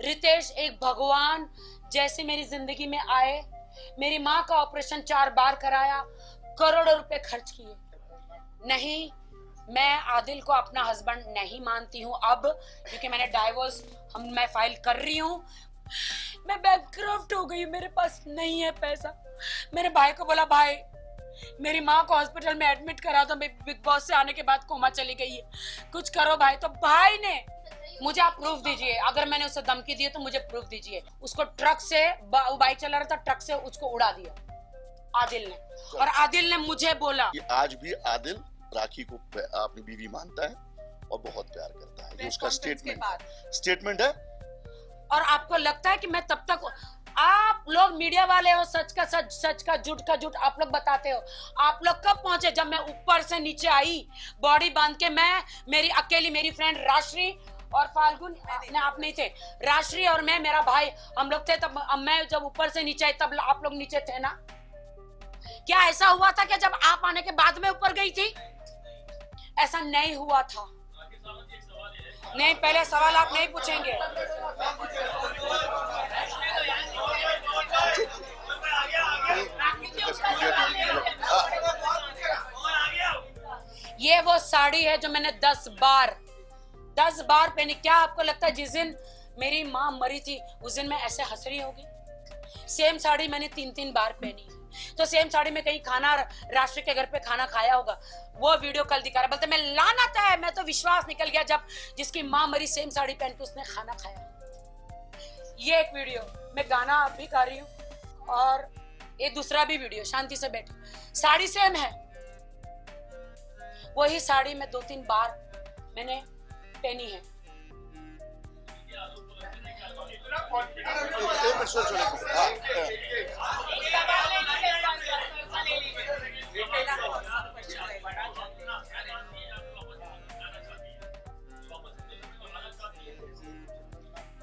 रितेश एक भगवान जैसे मेरी जिंदगी में आए, मेरी माँ का ऑपरेशन 4 बार कराया, करोड़ों रुपए खर्च किए। नहीं, मैं आदिल को अपना हस्बैंड नहीं मानती हूँ अब, क्योंकि मैंने डाइवोर्स मैं फाइल कर रही हूँ। मैं बैंकक्रप्ट हो गई, मेरे पास नहीं है पैसा। मेरे भाई को बोला, भाई मेरी माँ को हॉस्पिटल में एडमिट करा दो, बिग बॉस से आने के बाद कोमा चली गई है, कुछ करो भाई। तो भाई ने मुझे आप प्रूफ दीजिए, अगर मैंने उसे धमकी दी है तो मुझे प्रूफ दीजिए। उसको ट्रक से, वो बाइक चला रहा था, ट्रक से उसको उड़ा दिया आदिल ने। और आदिल ने मुझे बोला कि आज भी आदिल राखी को अपनी बीवी मानता है और बहुत प्यार करता है। ये उसका स्टेटमेंट है। और आपको लगता है कि मैं तब तक, आप लोग मीडिया वाले हो, सच का सच, सच का झूठ का झूठ आप लोग बताते हो। आप लोग कब पहुंचे? जब मैं ऊपर से नीचे आई बॉडी बांध के, मैं, मेरी अकेली, मेरी फ्रेंड राश्री और फाल्गुन, आप नहीं थे, राश्री और मैं, मेरा भाई, हम लोग थे। तब मैं जब ऊपर से नीचे आई तब आप लोग नीचे थे ना। क्या ऐसा हुआ था कि जब आप आने के बाद में ऊपर गई थी? ऐसा नहीं हुआ था। नहीं, पहले सवाल आप नहीं पूछेंगे। ये वो साड़ी है जो मैंने 10 बार पहनी। क्या आपको लगता है जिस दिन मेरी माँ मरी थी उस दिन मैं ऐसे हंस रही होगी? सेम साड़ी मैंने 3 बार पहनी। तो सेम साड़ी में कहीं खाना, राष्ट्र के घर पे खाना खाया होगा, वो वीडियो कल दिखा रहा, बोलते मैं लानत है, मैं तो विश्वास निकल गया जब जिसकी माँ मरी सेम साड़ी पहन के उसने खाना खाया। ये एक वीडियो, मैं गाना भी गा रही हूँ और ये दूसरा भी वीडियो, शांति से बैठे, साड़ी सेम है। वही साड़ी में 2-3 बार मैंने पहनी है।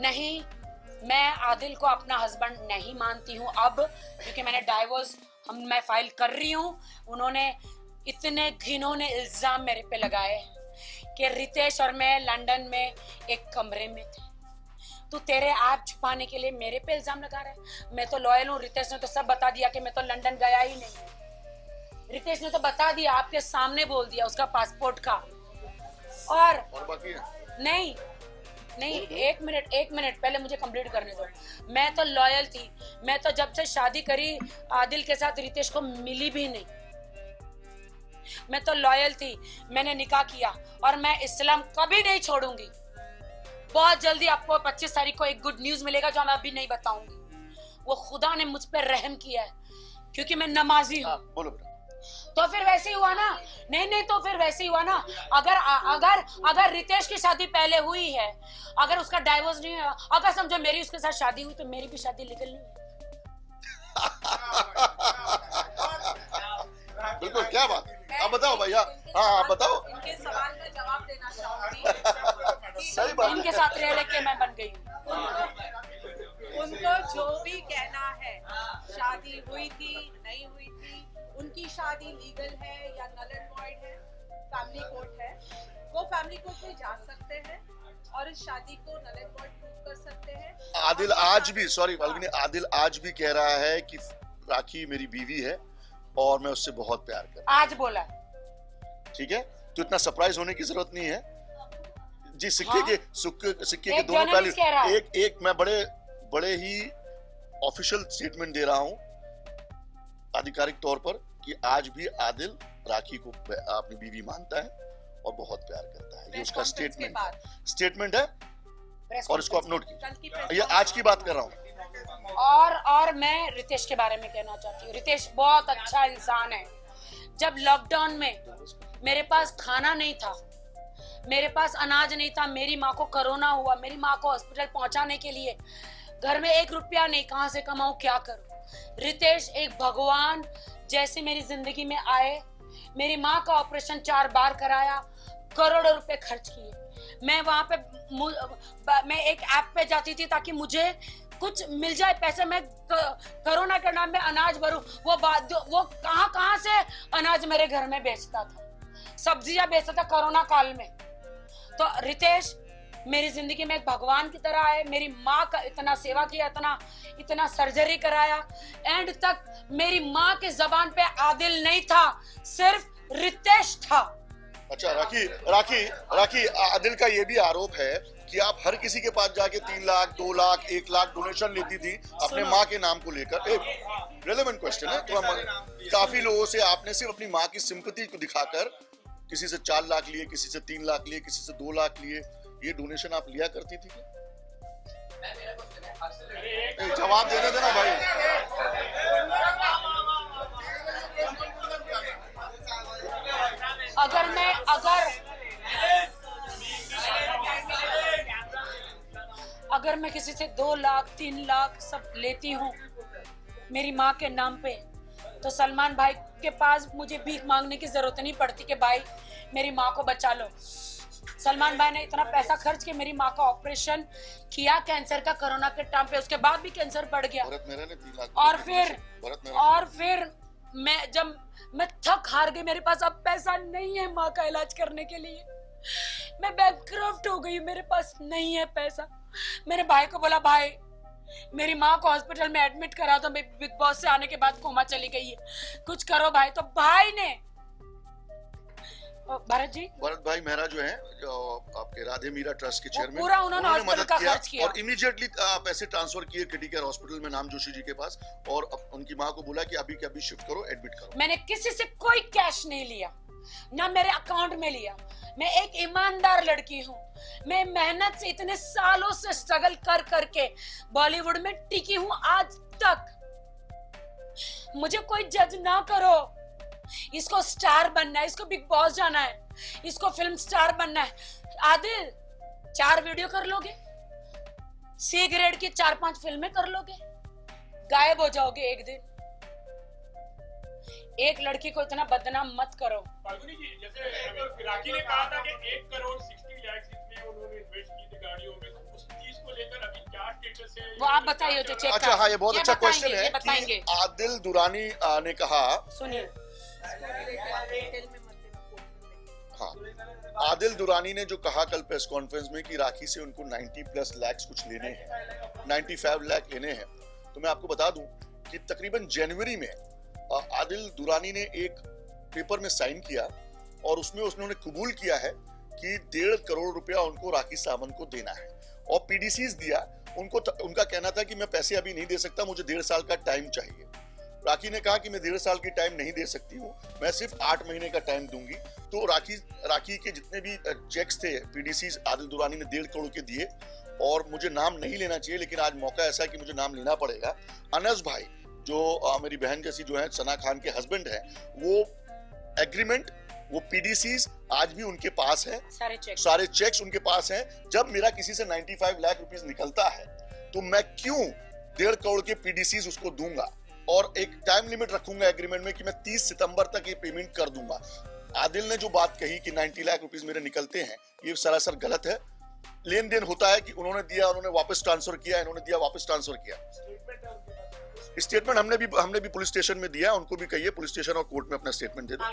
नहीं, मैं आदिल को अपना हस्बैंड नहीं मानती हूँ अब, क्योंकि मैंने डाइवोर्स मैं फाइल कर रही हूँ। उन्होंने इतने घिनौने इल्जाम मेरे पे लगाए कि रितेश और मैं लंदन में एक कमरे में थे। तू तेरे ऐप छुपाने के लिए मेरे पे इल्जाम लगा रहा है? मैं तो लॉयल हूँ। रितेश ने तो सब बता दिया कि मैं तो लंदन गया ही नहीं। रितेश ने तो बता दिया, आपके सामने बोल दिया उसका पासपोर्ट का। और बाकी नहीं, एक मिनट पहले मुझे कंप्लीट करने दो। मैं तो लॉयल थी। मैं तो जब से शादी करी आदिल के साथ रितेश को मिली भी नहीं। मैं तो लॉयल थी, मैंने निकाह किया और मैं इस्लाम कभी नहीं छोड़ूंगी। बहुत जल्दी आपको 25 तारीख को एक गुड न्यूज मिलेगा जो मैं अभी नहीं बताऊंगी। वो खुदा ने मुझ पर रहम किया है क्योंकि मैं नमाजी हूँ। बोलो। तो फिर वैसे ही हुआ ना? नहीं, तो फिर वैसे ही हुआ ना। अगर रितेश की शादी पहले हुई है, अगर उसका डाइवोर्स नहीं हुआ, अगर समझो मेरी उसके साथ शादी हुई, तो मेरी भी शादी लीगल नहीं हुई। बिल्कुल, क्या बात, आप बताओ भैया। हाँ बताओ। इनके सवाल का जवाब देना चाहूंगी। सही बात। इनके साथ रह लेके मैं बन गई हूँ। उनको जो भी कहना है, शादी हुई थी नहीं हुई थी, उनकी शादी लीगल है या नल एंड वॉइड है, फैमिली कोर्ट है, वो फैमिली कोर्ट में जा सकते हैं और इस शादी को नल एंड वॉइड प्रूव कर सकते हैं। आदिल आज भी, सॉरी फाल्गुनी, आदिल आज भी कह रहा है कि राखी मेरी बीवी है और मैं उससे बहुत प्यार करता हूं। आज बोला। ठीक है, तो इतना सरप्राइज होने की जरूरत नहीं है जी। सिक्के हाँ? के दोनों पहलू। एक मैं बड़े ही ऑफिशियल स्टेटमेंट दे रहा हूं आधिकारिक तौर पर कि आज भी आदिल राखी को अपनी बीवी मानता है और बहुत प्यार करता है। ये उसका स्टेटमेंट है और इसको आप नोट कीजिए। ये आज की बात कर रहा हूँ। और मैं रितेश के बारे में कहना चाहती हूँ। रितेश बहुत अच्छा इंसान है। जब लॉकडाउन में मेरे पास खाना नहीं था, मेरे पास अनाज नहीं था, मेरी माँ को कोरोना हुआ, मेरी माँ को हॉस्पिटल पहुंचाने के लिए घर में 1 रुपया नहीं, कहां से कमाऊं, क्या करूं? रितेश एक भगवान जैसे मेरी जिंदगी में आए, मेरी माँ का ऑपरेशन 4 बार कराया, करोड़ों रुपए खर्च किए। मैं वहां पे मैं एक ऐप पे जाती थी ताकि मुझे कुछ मिल जाए पैसे, मैं कोरोना के नाम में अनाज भरूं। वो कहां से अनाज मेरे घर में बेचता था, सब्जियां बेचता था कोरोना काल में। तो रितेश मेरी जिंदगी में एक भगवान की तरह आए, मेरी माँ का इतना सेवा किया, इतना सर्जरी कराया, एंड तक मेरी माँ के जबान पे आदिल नहीं था, सिर्फ रितेश था। अच्छा राखी, आदिल का ये भी आरोप है कि आप हर किसी के पास जाके 3 लाख, 2 लाख, 1 लाख डोनेशन लेती थी अपने माँ के नाम को लेकर। एक रेलेवेंट क्वेश्चन है, काफी लोगों से आपने सिर्फ अपनी माँ की सिंपैथी को दिखाकर किसी से 4 लाख लिए, किसी से 3 लाख लिए, किसी से 2 लाख लिए, ये डोनेशन आप लिया करती थी? जवाब देने देना भाई। अगर मैं किसी से 2 लाख 3 लाख सब लेती हूँ मेरी माँ के नाम पे, तो सलमान भाई के पास मुझे भीख मांगने की जरूरत नहीं पड़ती कि भाई मेरी माँ को बचा लो। सलमान भाई ने इतना पैसा खर्च के मेरी माँ का ऑपरेशन किया कैंसर का, कोरोना के टाइम पे, उसके बाद भी कैंसर बढ़ गया। और फिर जब मैं थक हार गई, मेरे पास अब पैसा नहीं है माँ का इलाज करने के लिए, मैं बैंकक्रफ्ट हो गई, मेरे पास नहीं है पैसा। मेरे भाई को बोला, भाई मेरी माँ को हॉस्पिटल में एडमिट करा दो, बिग बॉस से आने के बाद कोमा चली गई है, कुछ करो भाई। तो भाई ने, भरत भाई मेहरा जो है, जो आपके राधे मीरा ट्रस्ट के चेयरमैन, पूरा उन्होंने मदद किया और इमीडिएटली पैसे ट्रांसफर किए किटी केयर हॉस्पिटल में नाम जोशी जी के पास, और उनकी माँ को बोला कि अभी के अभी शिफ्ट करो, एडमिट करो। मैंने किसी से कोई कैश नहीं लिया, ना मेरे अकाउंट में लिया। मैं एक ईमानदार लड़की हूँ, मैं मेहनत से इतने सालों से स्ट्रगल कर करके बॉलीवुड में टिकी हूँ आज तक। मुझे कोई जज ना करो, इसको स्टार बनना है, इसको बिग बॉस जाना है, इसको फिल्म स्टार बनना है। आदिल 4 वीडियो कर लोगे, सी ग्रेड की 4-5 फिल्में कर लोगे, गायब हो जाओगे एक दिन। एक लड़की को इतना बदनाम मत करो। फाल्गुनी जी, जैसे राखी ने कहा था कि 1 करोड़ 60 लाख इसमें उन्होंने इन्वेस्ट की थी गाड़ियों में, तो उस चीज को लेकर अभी क्या स्टेटस है वो आप बताइए तो चेक। अच्छा हाँ, ये बहुत अच्छा क्वेश्चन है कि आदिल दुरानी ने कहा, सुनिए, हाँ, आदिल दुरानी ने जो कहा कल प्रेस कॉन्फ्रेंस में कि राखी से उनको 90+ लाख कुछ लेने हैं, 95 लाख लेने हैं, तो मैं आपको बता दूं कि तकरीबन जनवरी में आदिल दुरानी ने एक पेपर में साइन किया और उसमें उन्होंने कबूल किया है कि 1.5 करोड़ रुपया उनको राखी सावंत को देना है, और पीडीसीज दिया उनको। उनका कहना था कि मैं पैसे अभी नहीं दे सकता, मुझे 1.5 साल का टाइम चाहिए। राखी ने कहा कि मैं 1.5 साल की टाइम नहीं दे सकती हूँ, मैं सिर्फ 8 महीने का टाइम दूंगी। तो राखी के जितने भी चेक्स थे पीडीसीज आदिल दुरानी ने 1.5 करोड़ के दिए, और मुझे नाम नहीं लेना चाहिए लेकिन आज मौका ऐसा है कि मुझे नाम लेना पड़ेगा। अनस भाई जो मेरी बहन जैसी जो है, सना खान के हस्बैंड है, वो एग्रीमेंट, वो पीडीसीज आज भी उनके पास है, सारे चेक्स उनके पास हैं। जब मेरा किसी से 95 लाख रुपीस निकलता है तो मैं क्यों 1.5 करोड़ के पीडीसीज उसको दूंगा, और एक टाइम लिमिट रखूंगा एग्रीमेंट में कि मैं 30 सितंबर तक ये पेमेंट कर दूंगा। आदिल ने जो बात कही कि 90 लाख रुपीस मेरे निकलते हैं, ये सरासर गलत है। लेन देन होता है कि उन्होंने दिया, उन्होंने वापस ट्रांसफर किया, इन्होंने दिया, वापस ट्रांसफर किया। स्टेटमेंट हमने भी पुलिस स्टेशन में दिया, उनको भी कहिए पुलिस स्टेशन और कोर्ट में अपना स्टेटमेंट दे दो।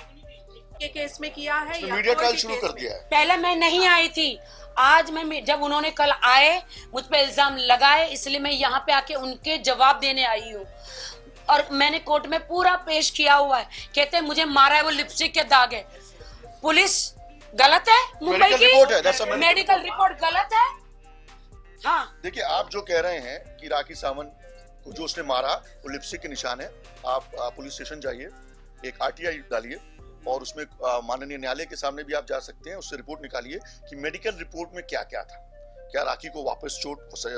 ये केस में किया है या मीडिया ट्रायल शुरू कर दिया है। पहले मैं नहीं आई थी, आज मैं, जब उन्होंने कल आए मुझ पे इल्जाम लगाए, इसलिए मैं यहाँ पे आके उनके जवाब देने आई हूँ, और मैंने कोर्ट में पूरा पेश किया हुआ है। कहते हैं मुझे मारा है, वो लिपस्टिक के दाग है। पुलिस गलत है, मुंबई की मेडिकल रिपोर्ट गलत है। हाँ, देखिए आप जो कह रहे हैं कि राखी सावंत को जो उसने मारा वो लिपस्टिक के निशान है, आप पुलिस स्टेशन जाइए, एक आरटीआई डालिए, और उसमें माननीय न्यायालय के सामने भी आप जा सकते हैं, उससे रिपोर्ट निकालिए कि मेडिकल रिपोर्ट में क्या क्या था, क्या राखी को वापस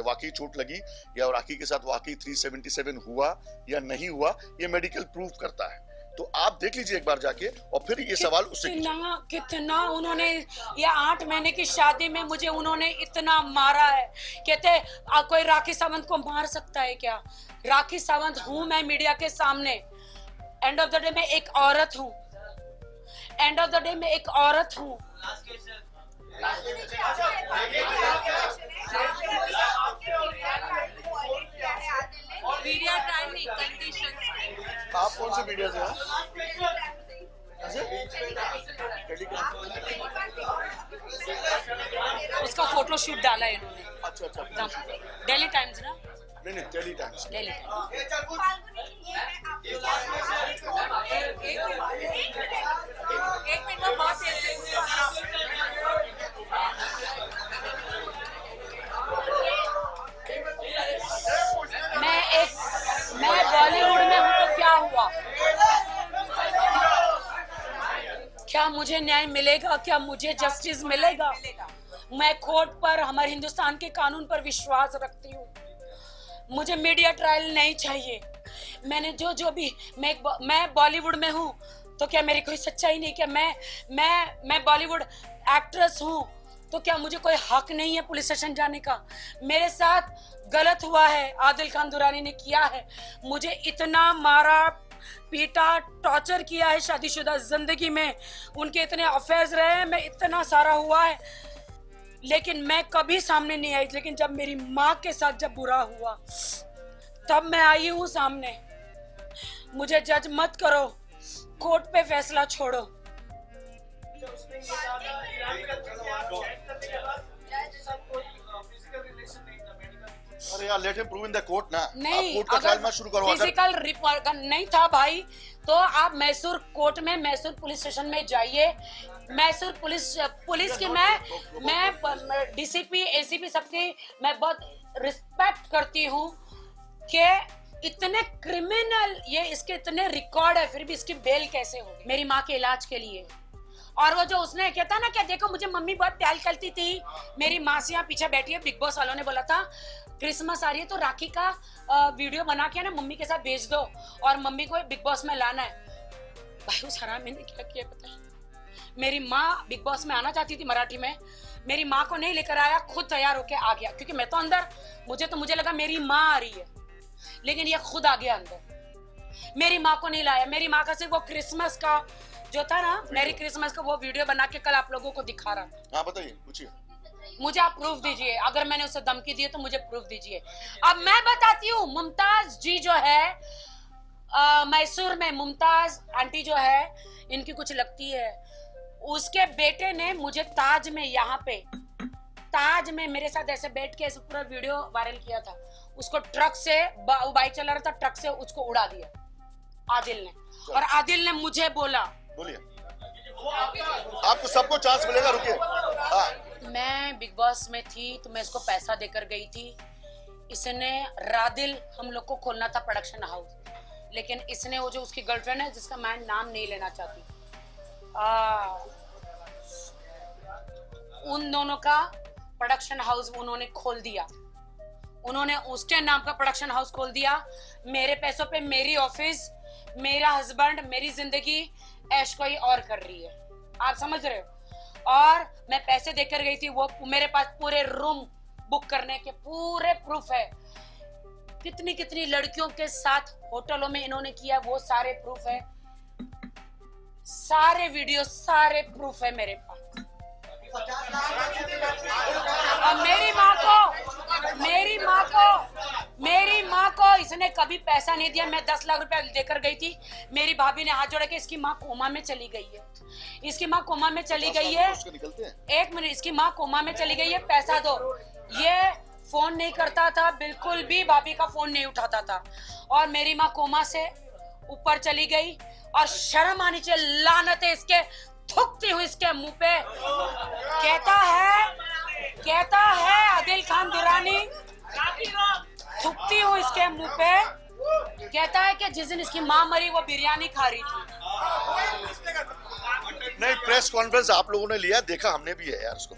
वाकई चोट लगी, या राखी के साथ वाकई 377 हुआ या नहीं हुआ, ये मेडिकल प्रूफ करता है। तो आप देख लीजिए एक बार जाके, और फिर ये सवाल उससे कितना उन्होंने, ये 8 महीने की शादी में मुझे उन्होंने इतना मारा है। कहते कोई राखी सावंत को मार सकता है क्या? राखी सावंत हूँ मैं मीडिया के सामने। एंड ऑफ द डे मैं एक औरत हूँ, एंड ऑफ द डे मैं एक औरत हूँ। मीडिया ट्रायल नहीं, कंडीशन। आप कौन से मीडिया से हैं? उसका फोटो शूट डाला है इन्होंने। अच्छा अच्छा, डेली टाइम्स ना, नहीं डेली टाइम्स। Daily times. एक मिनट में बहुत ऐसे मैं बॉलीवुड में हूँ तो क्या हुआ? क्या मुझे न्याय मिलेगा? क्या मुझे जस्टिस मिलेगा? मैं कोर्ट पर, हमारे हिंदुस्तान के कानून पर विश्वास रखती हूँ। मुझे मीडिया ट्रायल नहीं चाहिए। मैंने जो भी मैं बॉलीवुड में हूँ तो क्या मेरी कोई सच्चाई नहीं? क्या मैं बॉलीवुड एक्ट्रेस हूँ तो क्या मुझे कोई हक नहीं है पुलिस स्टेशन जाने का? मेरे साथ गलत हुआ है, आदिल खान दुरानी ने किया है। मुझे इतना मारा पीटा, टॉर्चर किया है शादीशुदा जिंदगी में, उनके इतने अफेयर्स रहे हैं, मैं इतना सारा हुआ है, लेकिन मैं कभी सामने नहीं आई। लेकिन जब मेरी माँ के साथ जब बुरा हुआ तब मैं आई हूँ सामने। मुझे जज मत करो, कोर्ट पे फैसला छोड़ो। अरे यार, let him prove in the court ना। नहीं, कोर्ट का ट्रायल मत शुरू करो। फिजिकल रिपोर्ट नहीं था भाई तो आप मैसूर कोर्ट में, मैसूर पुलिस स्टेशन में जाइए। मैसूर पुलिस की मैं डीसीपी, एसीपी सबकी मैं बहुत रिस्पेक्ट करती हूँ कि इतने क्रिमिनल, ये इसके इतने रिकॉर्ड है, फिर भी इसकी बेल कैसे होगी? मेरी माँ के इलाज के लिए। और वो जो उसने कहता ना कि देखो मुझे मम्मी बहुत प्यार करती थी, मेरी माँ से यहाँ पीछे बैठी है, बिग बॉस वालों ने बोला था क्रिसमस आ रही है तो राखी का वीडियो बना के ना मम्मी के साथ भेज दो और मम्मी को बिग बॉस में लाना है। भाई उस हरामी ने क्या किया पता है? मेरी माँ बिग बॉस में आना चाहती थी मराठी में, मेरी माँ को नहीं लेकर आया, खुद तैयार होके आ गया, क्योंकि मैं तो अंदर, मुझे लगा मेरी माँ आ रही है, लेकिन ये खुद आ गया अंदर। मेरी माँ को नहीं लाया। मेरी माँ का सिर्फ वो क्रिसमस का जो था ना, मैरी क्रिसमस का वो वीडियो बना के कल आप लोगों को दिखा रहा। हाँ बताइए, पूछिए। मुझे आप प्रूफ दीजिए, अगर मैंने उसे धमकी दी है तो मुझे प्रूफ दीजिए। अब मैं बताती हूँ, मुमताज जी जो है मैसूर में, मुमताज आंटी जो है, इनकी कुछ लगती है, उसके बेटे ने मुझे ताज में, यहाँ पे ताज में मेरे साथ ऐसे बैठ के ऐसे पूरा वीडियो वायरल किया था। उसको ट्रक से, बाइक चला रहा था, ट्रक से उसको उड़ा दिया आदिल ने। और आदिल ने मुझे बोला, बोलिए, आपको सबको चांस मिलेगा, रुकिए। मैं बिग बॉस में थी तो मैं इसको पैसा देकर गई थी। इसने रादिल हम लोग को खोलना था प्रोडक्शन हाउस, लेकिन इसने वो जो उसकी गर्लफ्रेंड है, जिसका मैं नाम नहीं लेना चाहती, उन दोनों का प्रोडक्शन हाउस उन्होंने खोल दिया। उन्होंने उसके नाम का प्रोडक्शन हाउस खोल दिया, मेरे पैसों पे मेरी ऑफिस, मेरा हस्बैंड, मेरी जिंदगी ऐश कोई और कर रही है। आप समझ रहे हो? और मैं पैसे देकर गई थी, वो मेरे पास पूरे रूम बुक करने के पूरे प्रूफ है। कितनी कितनी लड़कियों के साथ होटलों में इन्होंने किया, वो सारे प्रूफ है, सारे वीडियो, सारे प्रूफ है मेरे पास। और मेरी माँ को इसने कभी पैसा नहीं दिया। मैं 10 लाख रुपया देकर गई थी, मेरी भाभी ने हाथ जोड़ा के इसकी माँ कोमा में चली गई है, इसकी माँ कोमा में चली गई है, एक मिनट, इसकी माँ कोमा में चली गई है, पैसा दो। ये फोन नहीं करता था, बिल्कुल भी भाभी का फोन नहीं उठाता था, और मेरी माँ कोमा से ऊपर चली गई। और शर्म आनी चाहिए, लानत है इसके, थूकती हूँ इसके मुंह पे। कहता है आदिल खान दुरानी, थूकती हूँ इसके मुंह पे। कहता है कि जिस दिन इसकी माँ मरी वो बिरयानी खा रही थी। नहीं, प्रेस कॉन्फ्रेंस आप लोगों ने लिया, देखा हमने भी है यार उसको।